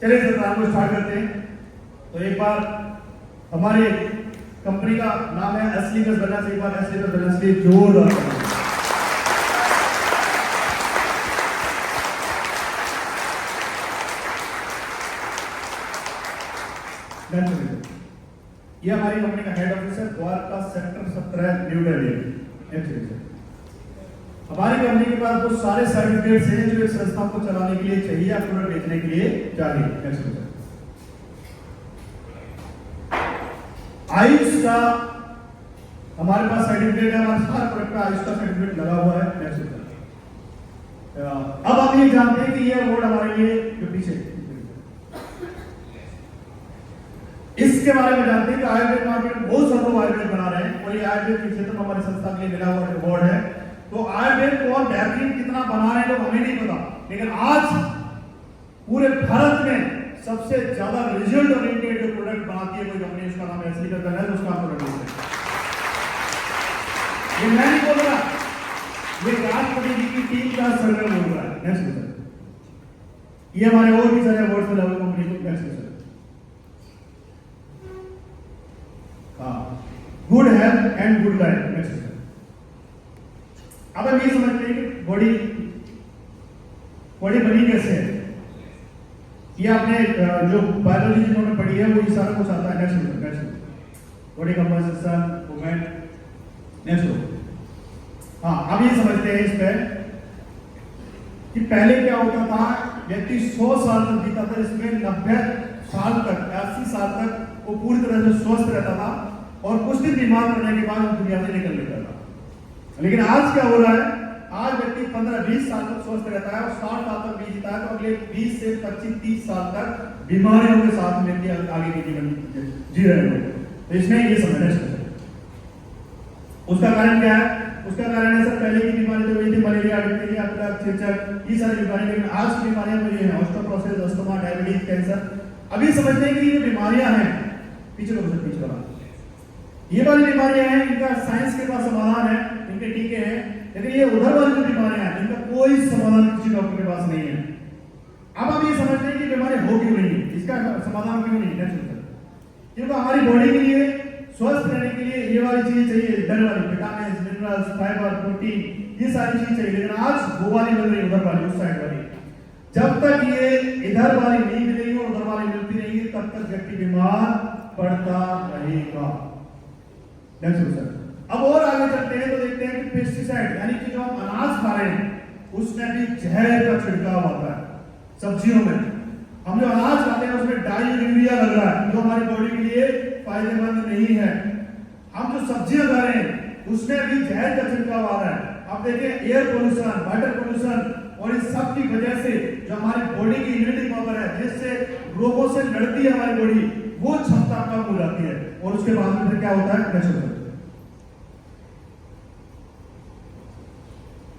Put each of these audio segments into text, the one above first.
चलिए सप्ताह को स्टार्ट करते हैं। तो एक बार हमारे कंपनी का नाम है असली का बना से, एक बार असली का बना से जोरदार। ये हमारी कंपनी का हेड ऑफिस है, द्वारका सेक्टर 17 न्यू दिल्ली। हमारी कंपनी के पास वो सारे सर्टिफिकेट्स हैं जो एक संस्था को चलाने के लिए चाहिए या प्रोडक्ट बेचने के लिए चाहिए। आयुष का हमारे पास सर्टिफिकेट है, हमारे सारे प्रोडक्ट का आयुष का सर्टिफिकेट लगा हुआ है। अब हम ये जानते हैं कि ये अवार्ड हमारे लिए जो पीछे इसके बारे में जानते हैं कि आयुर्वेद मार्केट में बहुत सारे लोग आयुर्वेद बना रहे हैं और ये आयुर्वेद के क्षेत्र में हमारी संस्था के लिए मिला हुआ अवार्ड है। तो आयुर्वेद को और बेहतरीन कितना बना रहे हैं लोग हमें नहीं पता, लेकिन आज पूरे भारत में सबसे ज्यादा रिजल्ट ओरिएंटेड जो प्रोडक्ट बनाती है कोई कंपनी, उसका नाम एसली का है, उसका प्रोडक्ट है। ये मैं नहीं बोल रहा, ये राष्ट्रपति जी की टीम का सर्वे बोल रहा है। नेक्स्ट सर, ये हमारे और भी सारे अवार्ड मिला हुआ कंपनी को। Next sir, good health and good life. Next sir, अब हम ये समझते हैं कि बॉडी बनी कैसे है। ये आपने जो बायोलॉजी जिन्होंने पढ़ी है वो ये सारा कुछ आता है। Next body composition, movement. Next हाँ, अब ये समझते हैं इस पे कि पहले क्या होता था, व्यक्ति 100 साल तक जीता था, इसमें 90 साल तक 80 साल तक वो पूरी तरह से स्वस्थ रहता था और कुछ दिन बीमार पड़ने के बाद दुनिया से निकल लेता था। लेकिन आज क्या हो रहा है, आज व्यक्ति 15-20 साल तक स्वस्थ रहता है और 60 साल तक भी जीता है, तो अगले 20 से 25-30 साल तक बीमारियों के साथ व्यक्ति आगे के जीवन जी रहे हैं। तो इसमें ये समझना चाहिए। उसका कारण क्या है? उसका कारण है सर पहले की बीमारी जो हुई थी, मलेरिया, डिप्थीरिया, चेचक, ये सारी बीमारियां, लेकिन आज की बीमारियां तो ये है ऑस्टियोपोरोसिस, अस्थमा, डायबिटीज, कैंसर। अभी समझते हैं कि ये बीमारियां हैं, पीछे वाला ये वाली बीमारियां हैं, इनका साइंस के पास समाधान है, इनके टीके हैं, लेकिन ये उधर वाली जो बीमारियां हैं इनका कोई समाधान किसी डॉक्टर के पास नहीं है। अब हम ये समझते हैं कि बीमारी हो क्यों नहीं है, इसका समाधान क्यों नहीं है। क्योंकि हमारी बॉडी के लिए स्वस्थ रहने के लिए ये वाली चीजें चाहिए, इधर वाली विटामिन, मिनरल्स, फाइबर, प्रोटीन, ये सारी चीजें चाहिए, लेकिन आज वो वाली मिल रही है, उधर वाली, उस साइड वाली। जब तक ये इधर वाली नहीं मिलेगी और उधर वाली मिलती रहेगी तब तक व्यक्ति बीमार पड़ता रहेगा। अब और आगे चलते हैं तो देखते हैं कि पेस्टिसाइड यानी कि जो हम अनाज खा रहे हैं उसमें भी जहर का छिड़काव आता है। सब्जियों में हम जो अनाज खाते हैं उसमें डाई यूरिया लग रहा है, जो हमारी बॉडी के लिए फायदेमंद नहीं है। हम जो सब्जियां खा रहे हैं उसमें भी जहर का छिड़काव आ रहा है। आप देखिए एयर पोल्यूशन, वाटर पोल्यूशन और इस सब की वजह से जो हमारी बॉडी की इम्यूनिटी पावर है, जिससे रोगों से लड़ती है हमारी बॉडी, वो क्षमता कम हो जाती है और उसके बाद में फिर क्या होता है।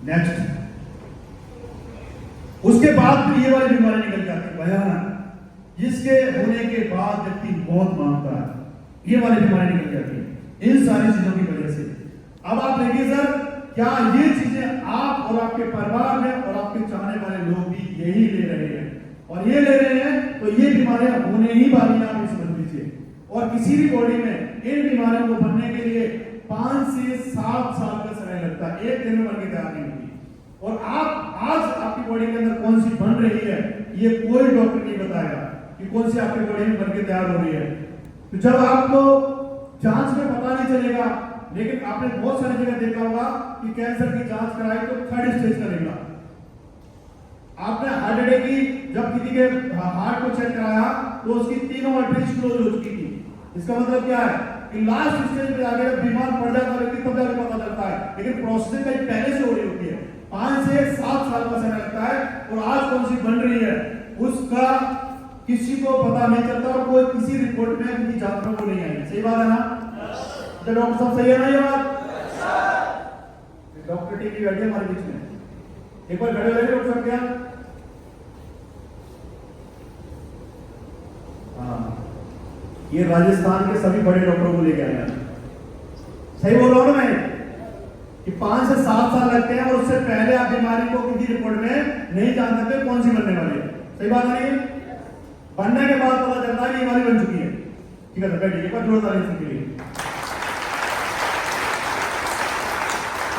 नेक्स्ट उसके बाद फिर ये वाली बीमारी निकल जाती है भयानक, जिसके होने के बाद व्यक्ति मौत मांगता है। ये वाली बीमारी निकल जाती है इन सारी चीजों की वजह से। अब आप देखिए सर, क्या ये चीजें आप और आपके परिवार में और आपके चाहने वाले लोग भी यही ले रहे हैं, और ये ले रहे हैं तो ये बीमारियां होने ही वाली है, आप समझ लीजिए। और किसी भी बॉडी में इन बीमारियों को बनने के लिए 5 से 7 साल का समय लगता है, एक दिन में बनके तैयार नहीं होती। और आप आज आपकी बॉडी के अंदर कौन सी बन रही है ये कोई डॉक्टर नहीं बताएगा कि कौन सी आपकी बॉडी में बनके तैयार हो रही है। तो जब आपको जांच में पता नहीं चलेगा, लेकिन आपने बहुत सारी जगह देखा होगा कि कैंसर की जांच कराई तो 3rd स्टेज का निकला। आपने हार्ट अटैक की जब किसी के हार्ट को चेक कराया तो उसकी 3 आर्टरीज क्लोज हो चुकी थी। इसका मतलब क्या है कि लास्ट स्टेज पे आगे बीमार पड़ जाता है व्यक्ति तब जाकर पता चलता है, लेकिन प्रोसेस कहीं पहले से हो रही होती है। 5 से 7 साल का समय लगता है और आज कौन सी बन रही है उसका किसी को पता नहीं चलता और कोई किसी रिपोर्ट में किसी जांच में वो नहीं आई। सही बात है ना? तो डॉक्टर साहब सही है ना ये बात? डॉक्टर टीम की बैठी है हमारे बीच में, एक बार खड़े हो जाइए डॉक्टर साहब। क्या ये राजस्थान के सभी बड़े डॉक्टरों को लेके आए। सही बोल रहा हूं ना मैं कि 5 से 7 साल लगते हैं और उससे पहले आप बीमारी को किसी रिपोर्ट में नहीं जान सकते कौन सी बनने वाली है। सही बात नहीं? बनने के बाद पता चलता है कि हमारी बन चुकी है। ठीक है सर, बैठिए, एक बार जोरदार इसके लिए।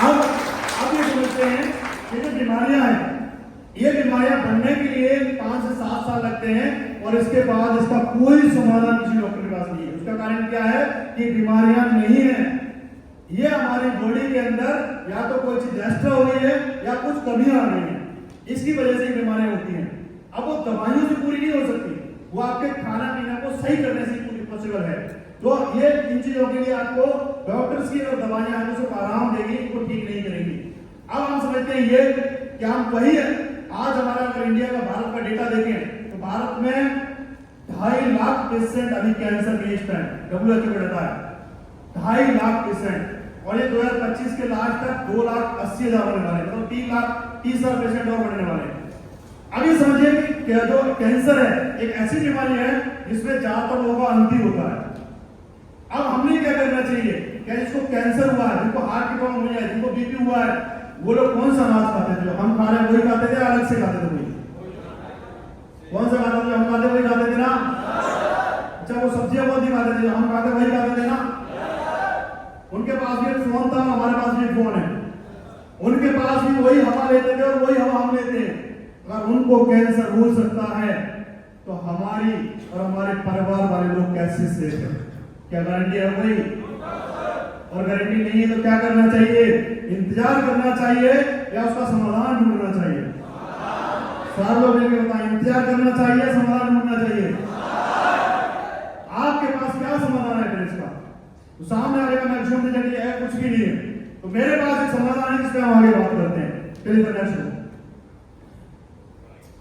अब ये समझते हैं कि जो बीमारियां हैं, ये बीमारियां बनने के लिए 5 से 7 साल लगते हैं और इसके बाद इसका कोई समाधान किसी डॉक्टर के पास नहीं है। उसका कारण क्या है कि बीमारियां नहीं है, ये हमारी बॉडी के अंदर या तो कोई चीज एक्स्ट्रा हो गई है या कुछ कमियां आ गई हैं, इसकी वजह से बीमारियां होती हैं। अब वो दवाइयों से पूरी नहीं हो सकती, वो आपके खाना पीना को सही करने से पूरी पॉसिबल है। तो ये इन चीजों के लिए आपको डॉक्टर्स की और दवाइयां आपको सिर्फ आराम देगी, इनको ठीक नहीं करेंगी। अब हम समझते हैं ये क्या हम वही है। आज हमारा अगर इंडिया का, भारत का डेटा देखें तो भारत में 2.5 लाख पेशेंट अभी कैंसर के एज पे है, WHO बताता है 2.5 लाख पेशेंट, और ये 2025 के लास्ट तक 2,80,000 होने वाले, मतलब 3,30,000 पेशेंट और बढ़ने वाले हैं। अभी समझिए कि जो कैंसर है एक ऐसी बीमारी है जिसमें ज्यादातर लोगों का अंत ही होता है। अब हमने क्या करना चाहिए, क्या जिसको कैंसर हुआ है, जिनको हार्ट की प्रॉब्लम हुई है, जिनको बीपी हुआ है, वो लोग कौन सा अनाज खाते थे? जो हम खा रहे हैं वही खाते थे, अलग से खाते थे? कौन सा खाते थे? हम खाते वही खाते थे ना। अच्छा, वो सब्जियां बहुत ही खाते थे, जो हम खाते वही खाते थे ना। उनके पास भी एक फोन था, हमारे पास भी फोन है, उनके पास भी वही हवा लेते थे और वही हवा हम लेते हैं। अगर उनको कैंसर हो सकता है तो हमारी और हमारे परिवार वाले लोग कैसे सेफ है? क्या गारंटी है भाई? और गारंटी नहीं है तो क्या करना चाहिए? इंतजार करना चाहिए या उसका समाधान ढूंढना चाहिए? सारे लोग मिलकर बताएं, इंतजार करना चाहिए, समाधान ढूंढना चाहिए? आपके पास क्या समाधान है इसका? तो सामने वाले का मैक्सिमम रिजल्ट है कुछ भी नहीं है, तो मेरे पास एक समाधान है जिसपे हम आगे बात करते हैं। चलिए,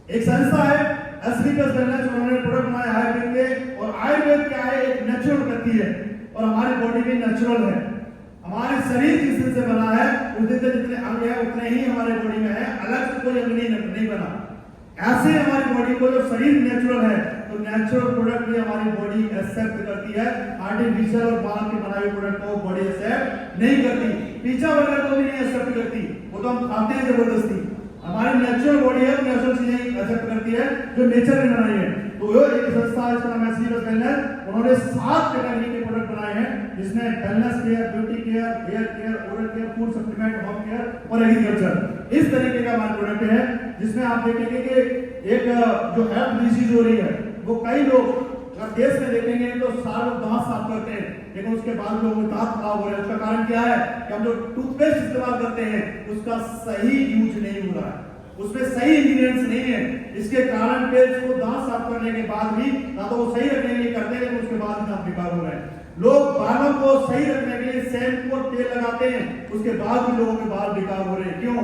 एक संस्था है एस्ट्रिकस वेलनेस, उन्होंने प्रोडक्ट बनाया आयुर्वेद के, और आयुर्वेद क्या है? एक नेचुरल गति है और हमारी बॉडी भी नेचुरल है। हमारे शरीर जिस दिन से बना है उस दिन से जितने अंग है उतने ही हमारे बॉडी में है, अलग से कोई अंग नहीं बना। ऐसे हमारी बॉडी को जो शरीर नेचुरल है, तो नेचुरल प्रोडक्ट भी हमारी बॉडी एक्सेप्ट करती है, आर्टिफिशियल और बाहर के बनाए हुए प्रोडक्ट को बॉडी एक्सेप्ट नहीं करती। पिज्जा बर्गर को भी नहीं एक्सेप्ट करती, वो तो हम खाते हैं जबरदस्ती। हमारी नेचुरल बॉडी है, नेचुरल चीजें एक्सेप्ट करती है जो नेचर ने बनाई है। तो वो एक संस्था है, इसका नाम है एस्ट्रिकस वेलनेस, उन्होंने 7 कैटेगरी के प्रोडक्ट बनाए हैं, जिसमें wellness care, beauty care, hair care, oral care, food supplement, home care और एग्रीकल्चर, इस तरीके का हमारे प्रोडक्ट है। जिसमें आप देखेंगे कि एक जो हेल्थ डिजीज हो रही है, वो कई लोग अगर देश में देखेंगे तो सारे लोग दांत साफ करते हैं, लेकिन उसके बाद लोगों के दांत खराब हो रहे हैं। उसका कारण क्या है कि हम जो टूथपेस्ट इस्तेमाल करते हैं उसका सही यूज नहीं हो रहा है, उसमें सही इंग्रेडिएंट्स नहीं है। इसके कारण पेस्ट को दांत साफ करने के बाद भी ना तो वो सही रखने के लिए करते हैं, लेकिन उसके बाद भी दांत बेकार हो रहे हैं। लोग बालों को सही रखने के लिए शैम्पू और तेल लगाते हैं, उसके बाद भी लोगों के बाल बेकार हो रहे हैं। क्यों?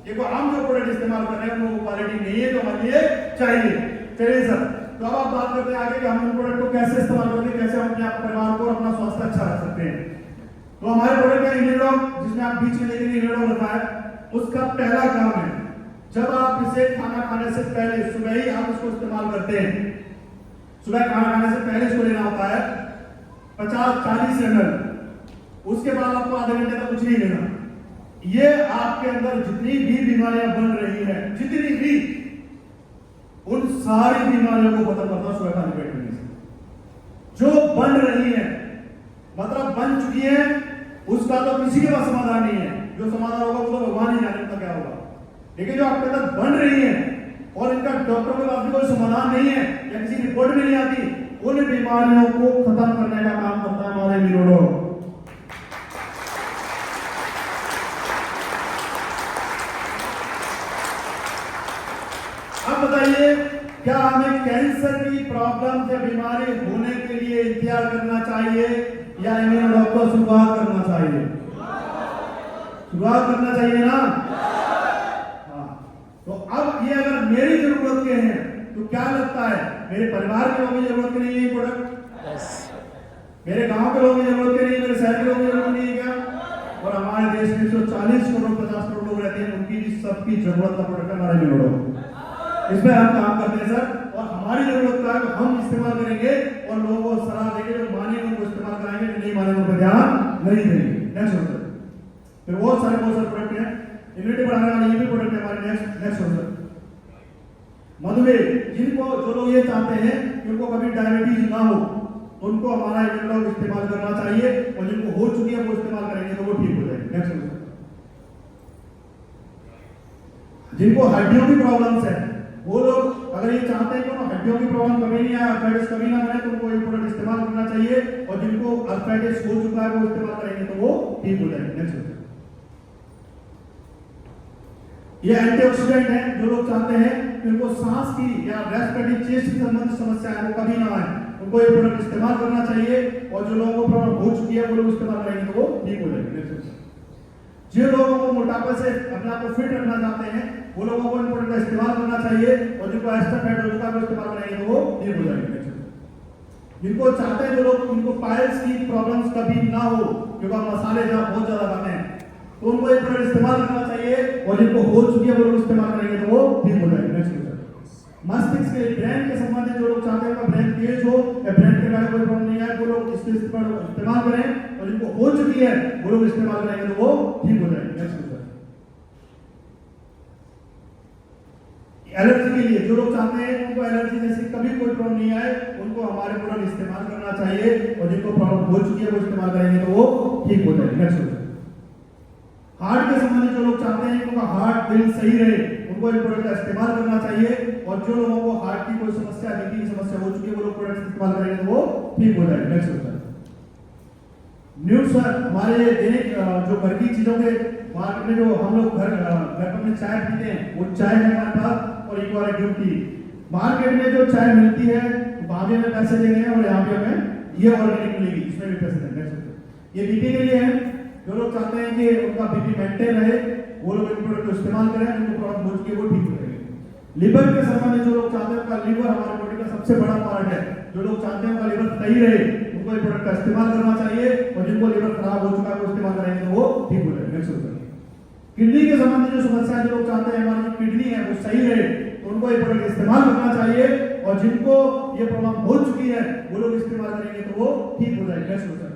देखो, हम जो प्रोडक्ट इस्तेमाल कर रहे हैं वो क्वालिटी नहीं है जो हमारे लिए चाहिए। चलिए सर, तो अब आप बात करते हैं आगे कि हम इन प्रोडक्ट को कैसे इस्तेमाल करते हैं, कैसे हम अपने परिवार को और अपना स्वास्थ्य अच्छा रख सकते हैं। तो हमारे प्रोडक्ट है इम्यूनोडॉग, जिसमें आप बीच में देखेंगे इम्यूनोडॉग रखा है। उसका पहला काम है, जब आप इसे खाना खाने से पहले सुबह ही आप इसको इस्तेमाल करते हैं, सुबह खाना खाने से पहले इसको लेना होता है 50-40 ml। उसके बाद आपको आधे घंटे तक कुछ नहीं लेना। ये आपके अंदर जितनी भी बीमारियां बन रही है, जितनी भी, उन सारी बीमारियों को खत्म करना सुबह खाली पेट में से जो बन रही है, मतलब बन चुकी है, उसका तो किसी के पास समाधान नहीं है। जो समाधान होगा वो तो भगवान ही जाने क्या होगा, लेकिन जो आपके अंदर बन रही है और इनका डॉक्टरों के पास भी कोई समाधान नहीं है या किसी रिपोर्ट में नहीं आती, उन बीमारियों को खत्म करने का काम करता है हमारे इम्यूनोडॉग। अब बताइए, क्या हमें कैंसर की प्रॉब्लम से बीमारी होने के लिए इंतजार करना चाहिए या इम्यूनोडॉग को शुरुआत करना चाहिए? शुरुआत करना चाहिए ना। हाँ, तो अब ये अगर मेरी जरूरत के हैं तो क्या लगता है मेरे परिवार के लोगों की जरूरत के नहीं है प्रोडक्ट? मेरे गांव के लोगों की जरूरत के नहीं, मेरे शहर के लोगों की जरूरत नहीं है क्या? और हमारे देश में जो 40 करोड़ 50 करोड़ लोग रहते हैं, उनकी भी सबकी जरूरत का प्रोडक्ट हमारे इम्यूनोडॉग। इसमें हम काम करते हैं सर, और हमारी जरूरत का है हम इस्तेमाल करेंगे और लोगों को सलाह देंगे, जो मानेंगे उनको इस्तेमाल कराएंगे, नहीं मानेंगे उनको ध्यान नहीं देंगे। नेक्स्ट होता है, फिर बहुत सारे प्रोडक्ट हैं, इम्यूनिटी बढ़ाने वाले ये भी प्रोडक्ट है हमारे। नेक्स्ट होता है मधुमेह, जिनको जो लोग ये चाहते हैं कि उनको कभी डायबिटीज ना हो, उनको हमारा एजेंडा इस्तेमाल करना चाहिए, और जिनको हो चुकी है वो इस्तेमाल करेंगे तो वो ठीक हो जाएगी। Next question. जिनको हड्डियों की प्रॉब्लम्स है, वो लोग अगर ये चाहते हैं कि उनको हड्डियों की प्रॉब्लम कभी नहीं आए, आर्थराइटिस कभी ना बने, तो उनको ये प्रोडक्ट इस्तेमाल करना चाहिए, और जिनको आर्थराइटिस हो चुका है वो इस्तेमाल करेंगे तो वो ठीक हो जाएगी। Next question. ये एंटीऑक्सीडेंट है, जो लोग चाहते हैं कि उनको सांस की या रेस्पिरेटरी चेस्ट से संबंधित समस्या है वो कभी ना आए, उनको ये प्रोडक्ट इस्तेमाल करना चाहिए, और जो लोगों को प्रॉब्लम हो चुकी है वो लोग इस्तेमाल करेंगे तो वो ठीक हो जाएगी। Next question. जो लोगों को मोटापे से अपने आप को फिट रखना चाहते हैं वो लोगों को इन प्रोडक्ट का इस्तेमाल करना चाहिए, और जिनको एक्स्ट्रा फैट हो चुका है वो इस्तेमाल करेंगे तो वो ठीक हो जाएगी। Next question. जिनको चाहते हैं, जो लोग उनको पाइल्स की प्रॉब्लम्स कभी ना हो, क्योंकि आप मसाले जहाँ बहुत ज्यादा खाते हैं, तो उनको एक प्रोडक्ट इस्तेमाल करना चाहिए, और जिनको हो चुकी है वो लोग इस्तेमाल करेंगे तो वो ठीक हो जाएगी। Next question. मस्तिष्क के ब्रेन के संबंधित जो लोग चाहते हैं उनका ब्रेन तेज हो या ब्रेन के बारे में कोई प्रॉब्लम नहीं है, वो लोग इसके इस्तेमाल करें, और जिनको हो चुकी है वो लोग इस्तेमाल करेंगे तो वो ठीक हो जाएगी। Next question. एलर्जी के लिए जो लोग चाहते हैं उनको एलर्जी जैसे कभी कोई प्रॉब्लम नहीं आए, उनको हमारे प्रोडक्ट इस्तेमाल करना चाहिए, और जिनको प्रॉब्लम हो चुकी है वो इस्तेमाल करेंगे तो वो ठीक हो जाएगी। Next question. हार्ट के संबंधित जो लोग चाहते हैं कि उनका हार्ट दिल सही रहे, उनको इन प्रोडक्ट का इस्तेमाल करना चाहिए, और जो लोगों को हार्ट की कोई समस्या, बीपी की समस्या हो चुकी है वो लोग प्रोडक्ट इस्तेमाल करेंगे तो वो ठीक हो जाएगी। Next question. न्यूज़ सर, हमारे दैनिक जो घर की चीजों के मार्केट में जो हम लोग घर में चाय पीते हैं, वो चाय है हमारे पास, और एक बार ड्यूब टी। मार्केट में जो चाय मिलती है वहां भी हमें पैसे देने हैं, और यहाँ पे हमें ये ऑर्गेनिक मिलेगी, इसमें भी पैसे देंगे। Next question. ये बीपी के लिए है, जो लोग चाहते हैं कि उनका बीपी मेंटेन रहे वो लोग इन प्रोडक्ट को इस्तेमाल करें, उनको प्रॉब्लम हो चुकी है वो ठीक हो जाएगी। लिवर के संबंध में जो लोग चाहते हैं, उनका लिवर हमारे बॉडी का सबसे बड़ा पार्ट है, जो लोग चाहते हैं उनका लिवर सही रहे उनको ये प्रोडक्ट का इस्तेमाल करना चाहिए, और जिनको लिवर खराब हो चुका है वो इस्तेमाल करेंगे तो वो ठीक हो जाएगा। Next question. किडनी के संबंध में जो समस्या जो लोग चाहते हैं हमारी किडनी है वो सही रहे, तो उनको ये प्रोडक्ट इस्तेमाल करना चाहिए, और जिनको ये प्रॉब्लम हो चुकी है वो लोग इस्तेमाल करेंगे तो वो ठीक हो जाएगा। Next question.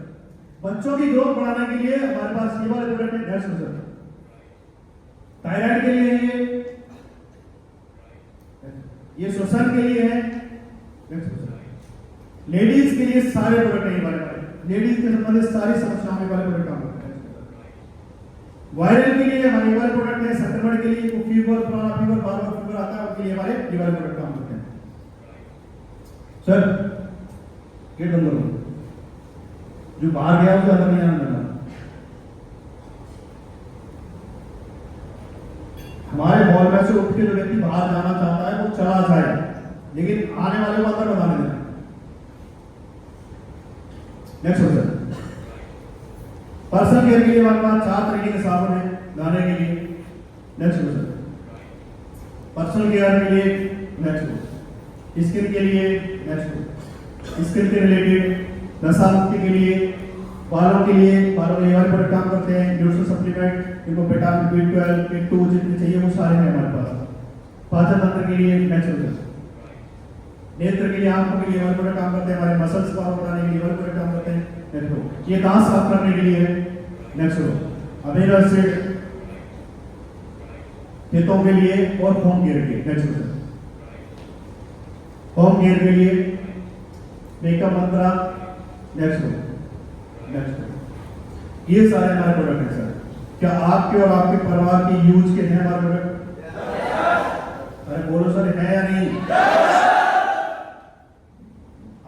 बच्चों की ग्रोथ बढ़ाने के लिए हमारे पास ये वाले प्रोडक्ट है। Next question. थायराइड के लिए ये श्वसन के लिए है। Next question. लेडीज के लिए सारे प्रोडक्ट है हमारे पास, लेडीज के संबंधित सारी समस्याओं में वाले प्रोडक्ट काम करते हैं। वायरल के लिए हमारे वाले प्रोडक्ट है, संक्रमण के लिए फीवर, कोरोना फीवर, बार फीवर आता है, उसके लिए हमारे ये वाले प्रोडक्ट काम करते हैं। सर गेट बंद करो, जो बाहर गया उसको अंदर नहीं आने देना। हमारे हॉल में से उठ के जो व्यक्ति बाहर जाना चाहता है वो चला जाए, लेकिन आने वाले को अंदर बताने देना। Next question. पर्सनल केयर के लिए हमारे पास 4 तरीके के साबुन है नहाने के लिए। Next question. पर्सनल केयर के लिए नेक्स्ट क्वेश्चन। स्किन के लिए नेक्स्ट क्वेश्चन। स्किन के रिलेटेड, नशा मुक्ति के लिए, बालों के लिए, बालों के लिए प्रोडक्ट काम करते हैं, न्यूट्रिशन सप्लीमेंट, इनको विटामिन B12, B2 जितने चाहिए वो सारे हैं हमारे पास। पाचन तंत्र के लिए नेक्स्ट क्वेश्चन। नेत्र के लिए, आंखों के लिए हमारे प्रोडक्ट काम करते हैं, हमारे मसल्स को बढ़ाने के लिए हमारे प्रोडक्ट काम करते हैं। नेक्स्ट ये दांत साफ करने के लिए है। नेक्स्ट अमीनो एसिड खेतों के लिए और होम केयर के। Next question. होम केयर के लिए मेकअप मंत्रा। नेक्स्ट नेक्स्ट ये सारे हमारे प्रोडक्ट हैं सर। क्या आपके और आपके परिवार की यूज के हैं हमारे प्रोडक्ट? अरे बोलो सर, है या नहीं?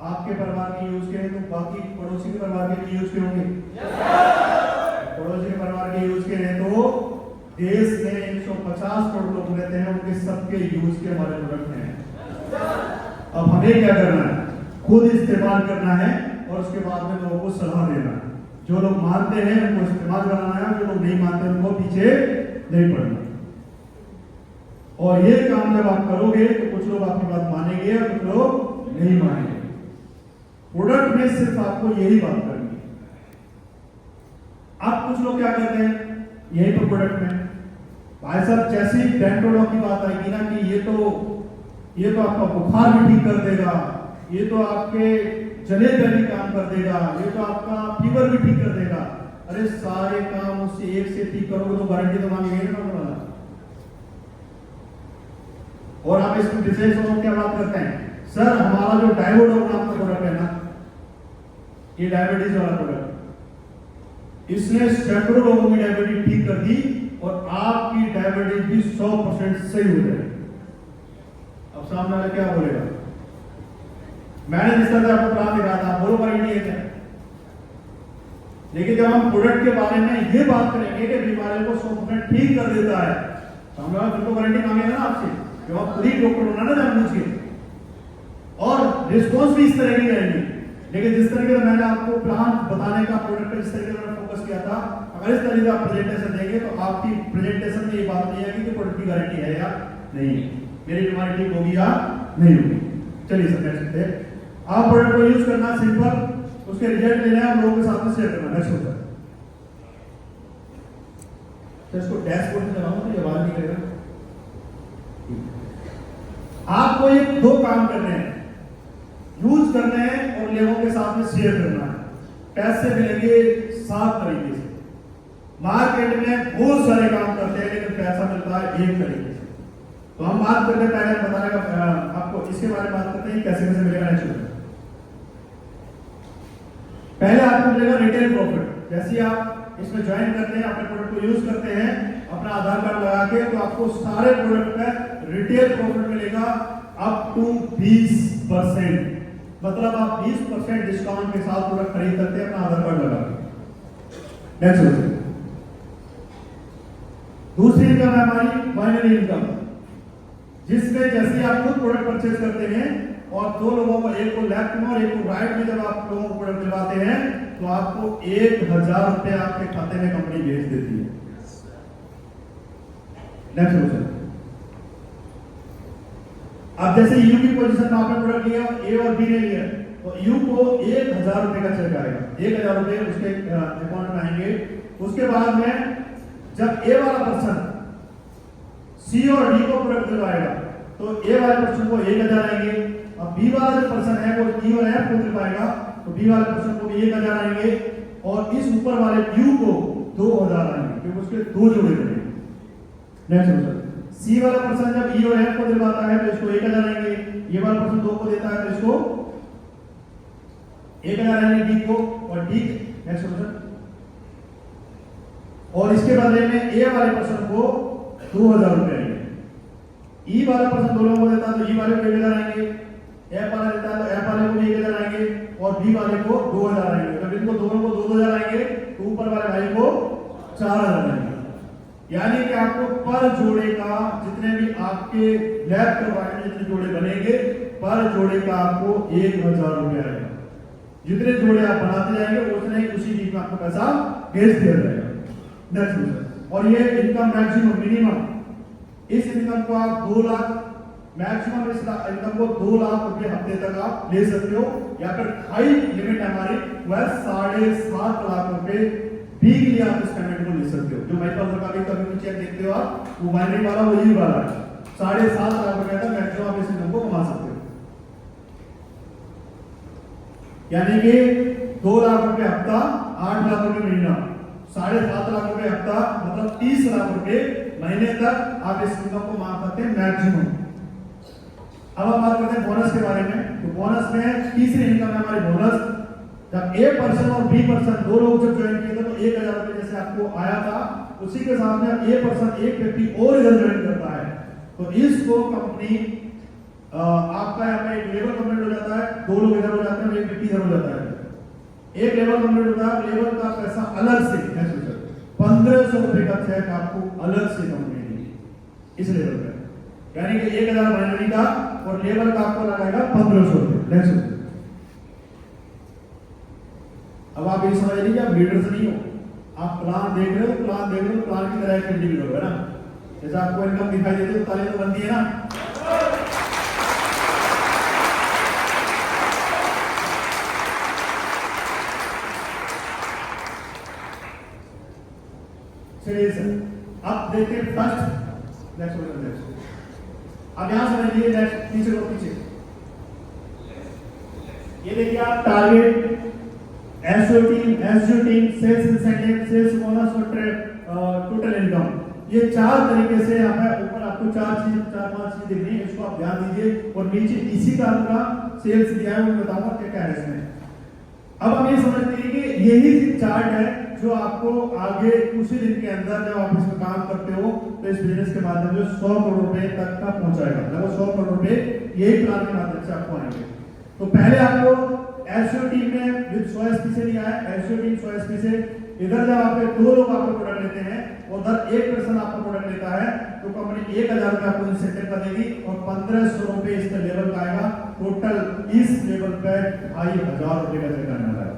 आपके परिवार के यूज के हैं तो बाकी पड़ोसी के परिवार के यूज के होंगे। पड़ोसी के परिवार के यूज के हैं तो देश में 150 करोड़ लोग रहते हैं, उनके सबके यूज के हमारे प्रोडक्ट हैं। अब हमें क्या करना है? खुद इस्तेमाल करना है, और उसके बाद में लोगों को सलाह देना है। जो लोग मानते हैं उनको इस्तेमाल कराना है, जो लोग नहीं मानते उनको पीछे नहीं पड़ना। और ये काम जब आप करोगे तो कुछ लोग आपकी बात मानेंगे और कुछ लोग नहीं मानेंगे। प्रोडक्ट में सिर्फ आपको यही बात करनी है। अब कुछ लोग क्या करते हैं यही पर प्रोडक्ट में, भाई साहब जैसी डेंटोलॉग की बात आएगी ना कि ये तो आपका बुखार भी ठीक कर देगा, ये तो आपके जले पे भी काम कर देगा, ये तो आपका फीवर भी ठीक कर देगा। अरे सारे काम उससे एक से ठीक करोगे तो गारंटी तो मांगेंगे ना वाला। और आप इसमें विशेष लोग क्या बात करते हैं, सर हमारा जो डायोडोन नाम का प्रोडक्ट है ना, ये डायबिटीज वाला प्रोडक्ट, इसने सैकड़ों लोगों की डायबिटीज ठीक कर दी और आपकी डायबिटीज भी 100% सही हो जाएगी। अब सामने वाला क्या बोलेगा, मैंने जिस तरह से आपको प्लान दिखाया था, बोलो गारंटी है क्या? लेकिन जब हम प्रोडक्ट के बारे में ये बात करेंगे कि बीमारी को 100% ठीक कर देता है, तो हम लोग तो गारंटी मांगेगा ना आपसे, जो आप खुद ही डॉक्टर होना ना जान पूछिए, और रिस्पॉन्स भी इस तरह की रहेंगी। लेकिन जिस तरीके से मैंने आपको प्लान बताने का, प्रोडक्ट पर जिस तरीके से मैंने फोकस किया था, अगर इस तरीके का प्रेजेंटेशन देंगे तो आपकी प्रेजेंटेशन में ये बात नहीं आएगी कि प्रोडक्ट की गारंटी है या नहीं है, मेरी बीमारी ठीक होगी या नहीं होगी। चलिए सब कह सकते हैं, आप प्रोडक्ट को यूज करना सिंपल, उसके रिजल्ट लेना है, लोगों के साथ में शेयर करना। नेक्स्ट होता है, तो इसको डैशबोर्ड में चलाऊं तो ये आवाज नहीं करेगा। आपको ये दो काम करने हैं, यूज करने हैं और लोगों के साथ में शेयर करना है। पैसे मिलेंगे 7 तरीके से। मार्केट में बहुत सारे काम करते हैं लेकिन पैसा मिलता है एक तरीके से। तो हम बात करते हैं, पहले बताने का आपको इसके बारे में बात करते हैं कैसे कैसे मिलेगा। नेक्स्ट पहले आपको मिलेगा रिटेल प्रॉफिट। जैसे आप इसमें ज्वाइन करते हैं, अपने प्रोडक्ट को यूज करते हैं, अपना आधार कार्ड लगा के, तो आपको सारे प्रोडक्ट में रिटेल प्रॉफिट मिलेगा अप टू 20%। मतलब आप 20% डिस्काउंट के साथ प्रोडक्ट खरीद सकते हैं अपना आधार कार्ड लगा के। नेक्स्ट होता है दूसरी इनकम है हमारी बाइनरी इनकम, जिसमें जैसे आप खुद प्रोडक्ट परचेज करते हैं और दो लोगों को, एक को लेफ्ट में और एक को राइट में, जब आप लोगों को प्रोडक्ट दिलवाते हैं तो आपको 1000 रुपए आपके खाते में कंपनी भेज देती है। नेक्स्ट क्वेश्चन, अब जैसे यू की पोजीशन में आपने प्रोडक्ट लिया, ए और बी ने लिया, तो यू को 1000 रुपए का चेक आएगा, 1000 रुपए उसके अकाउंट में आएंगे। उसके बाद में जब ए वाला पर्सन सी और डी को प्रोडक्ट दिलवाएगा तो ए वाले पर्सन को 1000 आएंगे। अब बी वाला जो पर्सन है वो ई और एफ को दिलवाएगा तो बी वाले पर्सन को भी 1000 आएंगे, और इस ऊपर वाले क्यू को 2000 आएंगे क्योंकि उसके दो जोड़े बनेंगे। नेक्स्ट क्वेश्चन, सी वाला पर्सन जब ई और एफ को दिलवाता है तो इसको 1000 आएंगे, ये वाला पर्सन 2 को देता है तो इसको 1000 आएंगे डी को, और डी नेक्स्ट क्वेश्चन, और इसके बदले में ए वाले पर्सन को 2000 रुपए आएंगे। ई वाला पर्सन दो लोगों को देता है तो ई वाले को 1000 आएंगे, एफ वाला देता है तो एफ वाले को भी 1000 आएंगे, और बी वाले को 2000 आएंगे। जब इनको दोनों को 2000 आएंगे तो ऊपर वाले भाई को 4000 आएंगे। यानी कि आपको पर जोड़े का, जितने भी आपके लैब करवाने में जितने जोड़े बनेंगे, पर जोड़े का आपको 1000 रुपए आएगा। जितने जोड़े आप बनाते जाएंगे उतने ही उसी चीज में आपको पैसा भेज दिया जाएगा। नेक्स्ट क्वेश्चन, और ये इनकम मैक्सिमम मिनिमम, इस इनकम को आप 2 लाख मैक्सिमम, इस इनकम को 2 लाख रुपए हफ्ते तक आप ले सकते हो, या फिर हाई लिमिट हमारी वह 7.5 लाख रुपए भी के लिए आप इस पेमेंट को ले सकते हो। जो मेरे पास का भी कभी चेक देखते हो आप, वो बाइनरी वाला वही वाला है, 7.5 लाख रुपए तक मैक्सिमम आप इस इनकम को कमा सकते हो। यानी कि 2 लाख रुपए हफ्ता, 8 लाख रुपए महीना, 7.5 लाख रुपए हफ्ता, मतलब 30 लाख रुपए महीने तक आप इस इनकम को कमा सकते हैं मैक्सिमम। अब हम बात करते हैं बोनस के बारे में। तो बोनस में तीसरी इनकम है हमारी बोनस। जब ए पर्सन और बी पर्सन दो लोग जब ज्वाइन किए थे तो 1000 रुपए जैसे आपको आया था, उसी के साथ में ए पर्सन एक व्यक्ति और इधर ज्वाइन करता है तो इसको कंपनी आपका यहाँ पे एक लेवल कंप्लीट हो जाता है, 2 लोग इधर हो जाते हैं, एक व्यक्ति इधर हो जाता है। एक लेवल कंप्लीट होता है, लेवल का पैसा अलग से 1500 रुपए का चेक आपको अलग से कंपनी देगी इस लेवल पे। यानी कि 1000 बाइनरी का और लेवल का आपको लगाएगा 1500 रुपए। नेक्स्ट, अब आप ये समझ लीजिए आप लीडर्स नहीं हो, आप प्लान देख रहे हो, प्लान देख रहे हो, प्लान की तरह एक्टिविटी करो, है ना। जैसे आपको इनकम दिखाई देती है तो ताली तो बनती है ना। चलिए सर, अब देखते हैं फर्स्ट। नेक्स्ट, अब यहां समझिए, नेक्स्ट पीछे को पीछे, ये देखिए आप target, SOT, sales incentive, sales bonus और टोटल इनकम, ये 4 तरीके से यहाँ पे ऊपर आपको चार पांच चीज दिख रही है, इसको आप ध्यान दीजिए। और नीचे इसी का पूरा सेल्स दिया है, मैं बताऊंगा क्या क्या है इसमें। अब हम ये समझते हैं कि यही चार्ट है जो आपको आगे कुछ ही दिन के अंदर जब आप इसमें काम करते हो तो इस बिजनेस के माध्यम से 100 करोड़ रुपए तक का पहुंचाएगा। लगभग 100 करोड़ रुपए यही प्लान के माध्यम से आपको आएंगे। तो पहले आपको एसईओ टीम में विद 100 एसपी से लिया है, एसईओ टीम 100 एसपी से। इधर जब आपके 2 लोग आपको प्रोडक्ट लेते हैं, उधर 1 पर्सन आपका प्रोडक्ट लेता है, तो कंपनी 1000 रुपए आपको इंसेंटिव कर देगी और 1500 रुपए इस लेवल का आएगा। टोटल इस लेवल पे 2500 रुपए का चेक आने वाला है।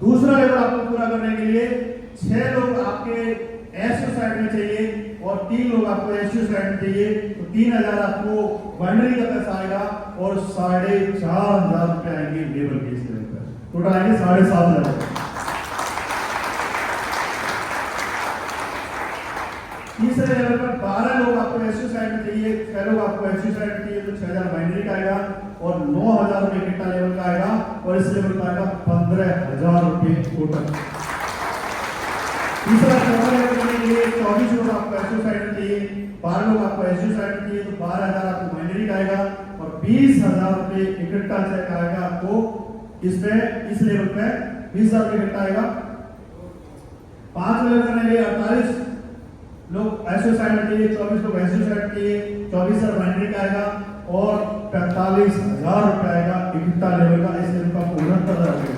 दूसरा लेवल आपको पूरा करने के लिए 6 लोग आपके एसईओ साइड में चाहिए और 3 लोग आपको एसईओ साइड में चाहिए। तो 3000 आपको बाइनरी का पैसा आएगा और 4500 रुपए आएंगे लेबर के इस लेवल पर। टोटल आएंगे 7500। तीसरे लेवल पर 12 लोग आपको एसईओ साइड में चाहिए, 6 लोग आपको एसईओ साइड में चाहिए, तो 6000 बाइनरी का आएगा और 9000 रुपए कितना लेवल का आएगा और इस लेवल का आएगा 15000 रुपए टोटल। तीसरा लेवल करने के लिए 24 लोग आपको एसईओ साइड में चाहिए, 12 लोग आपको एसईओ साइड में चाहिए, तो 12000 आपको बाइनरी का आएगा और 20000 रुपए इकट्ठा चेक आएगा आपको इसमें इस लेवल पे 20000 रुपए इकट्ठा आएगा। 5 लेवल करने के लिए 48 लोग एसईओ साइड में चाहिए, 24 लोग एसईओ साइड में चाहिए, 24000 बाइनरी का आएगा और 45000 रुपए आएगा इकट्ठा लेवल का। इस लेवल का 69,000 रुपए।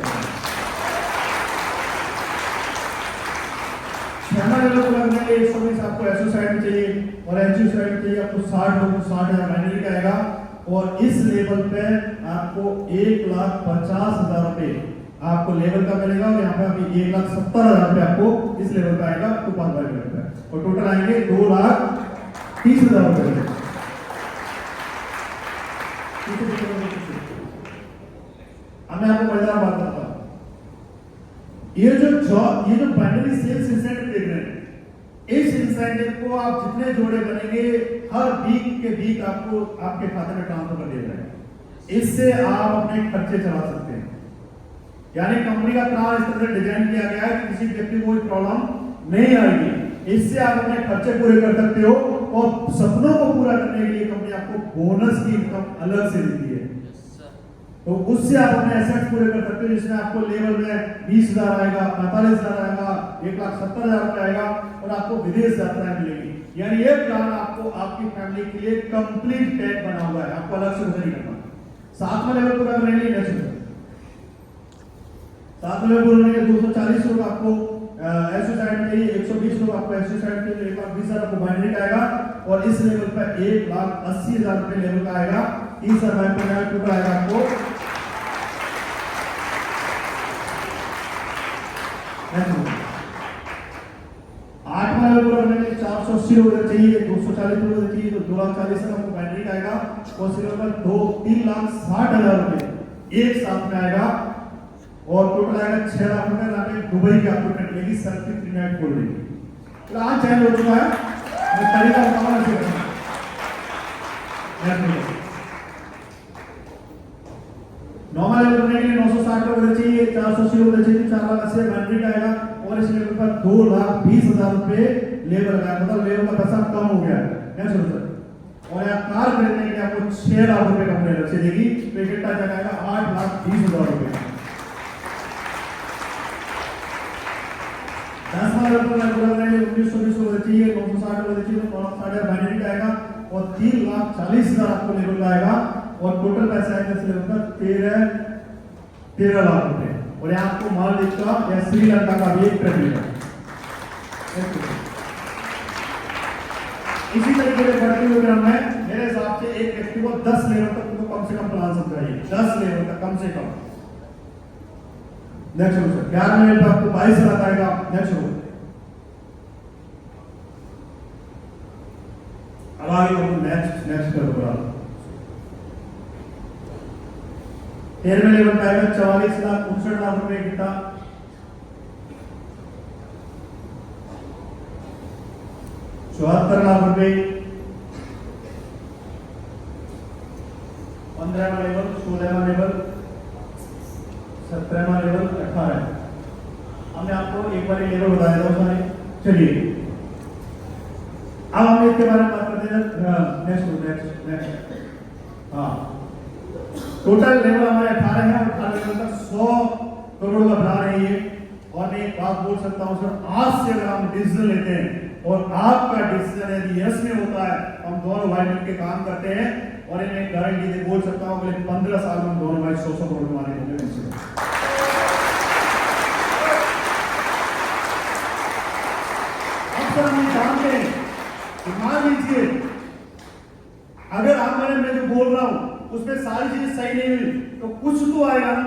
6 लेवल को लगने के लिए 120 आपको एसईओ साइड में चाहिए और एसईओ साइड में चाहिए आपको 60 लोग, 60,000 बाइनरी का आएगा और इस लेवल पे आपको 1,50,000 रुपए आपको लेवल का मिलेगा और यहाँ पे अभी 1,70,000 रुपए आपको इस लेवल का आएगा तो 5 लेवल पे और टोटल आएंगे 2,30,000 रुपए। अब मैं आपको मजेदार बात करता हूं। ये जो बाइनरी सेल्स इंसेंटिव देख रहे हैं, इस इंसेंटिव को आप जितने जोड़े बनेंगे हर वीक के वीक आपको आपके खाते में ट्रांसफर कर दिया जाएगा। इससे आप अपने खर्चे चला सकते हैं। यानी कंपनी का प्लान इस तरह से डिजाइन किया गया है कि किसी व्यक्ति को कोई प्रॉब्लम नहीं आएगी। इससे आप अपने खर्चे पूरे कर सकते हो और सपनों को पूरा करने के लिए कंपनी आपको बोनस की इनकम अलग से देती है। तो उससे आप अपने एसेट्स पूरे कर सकते हो, जिसमें आपको लेवल में 20,000 आएगा, 45,000 आएगा, 1,70,000 रुपए आएगा और आपको विदेश यात्राएं मिलेगी। यानी ये प्लान आपको आपकी फैमिली के लिए कंप्लीट पैक बना हुआ है, आपको अलग से कुछ नहीं करना। 7वां लेवल पूरा करने के लिए नेक्स्ट 7वां लेवल पूरा करने के लिए 240 लोग आपको एसईओ साइड में चाहिए, 120 लोग आपको एसईओ साइड के लिए 1,20,000 आपको बाइनरी का आएगा और इस लेवल पर 1,80,000 रुपए लेवल का आएगा। 30,000 बैंक का टोटल आएगा आपको। 8वां लेवल पूरा करने के लिए 480 लोग चाहिए, 240 लोग चाहिए, तो 2,40,000 आपको बाइनरी का आएगा और इस लेवल पर 3,60,000 रुपए एक साथ में आएगा और टोटल आएगा 6 लाख रुपए। आपने दुबई की आपको टिकट मिलेगी, सर की 3 नाइट खोल देगी। तो आज चैनल हो चुका है, मैं तरीका बताऊंगा ऐसे करना। 9वां लेवल करने के लिए 960 लोग चाहिए, 480 लोग चाहिए, 4,80,000 बाइनरी का आएगा और इस लेवल पर 2,20,000 रुपए लेबर का, मतलब लेबर का पैसा कम हो गया है सर। और यहाँ कार खरीदने के लिए आपको 6 लाख रुपए कंपनी अलग से देगी, तो इकट्ठा जाएगा 8,20,000 रुपए। 10वां लेवल पूरा करने के लिए 1920 लोग चाहिए, 960 लोग चाहिए, तो 9,60,000 बाइनरी का आएगा और 3,40,000 आपको लेवल का आएगा और टोटल पैसा आएगा इस लेवल पर 13 लाख रुपए। और यहाँ आपको मालदीव का या श्रीलंका का भी एक ट्रिप मिलेगा। इसी तरीके से बढ़ते हुए क्रम में मेरे हिसाब से एक व्यक्ति को 10 लेवल तक उनको कम से कम प्लान समझाइए, 10 लेवल तक कम से कम। नेक्स्ट सर 11 लेवल पर आपको 22 लाख आएगा। नेक्स्ट अब आगे नेक्स्ट कर दो। 13वें लेवल पर आएगा 44,59,00,000 रुपए कितना, 74 लाख रुपए। 15वां लेवल, 16वां लेवल, 17वां लेवल, 18 वाली लेवल बता देता हूँ सारे। चलिए अब हम इसके बारे में बात करते हैं। नेक्स्ट हाँ, टोटल लेवल हमारे 18 है और 18 लेवल तक 100 करोड़ का बना रही है। और मैं एक बात बोल सकता हूँ सर, आज से अगर हम डिसीजन लेते हैं और आपका डिसीजन यदि यस में होता है, हम दोनों भाई मिलकर काम करते हैं और मैं गारंटी दे बोल सकता हूँ अगले 15 साल में हम दोनों भाई 100 करोड़ कमाने होंगे। अब सर हम जानते हैं, मान लीजिए अगर आप मैं जो बोल रहा हूं उसमें सारी चीजें सही नहीं हुई तो कुछ तो आएगा ना।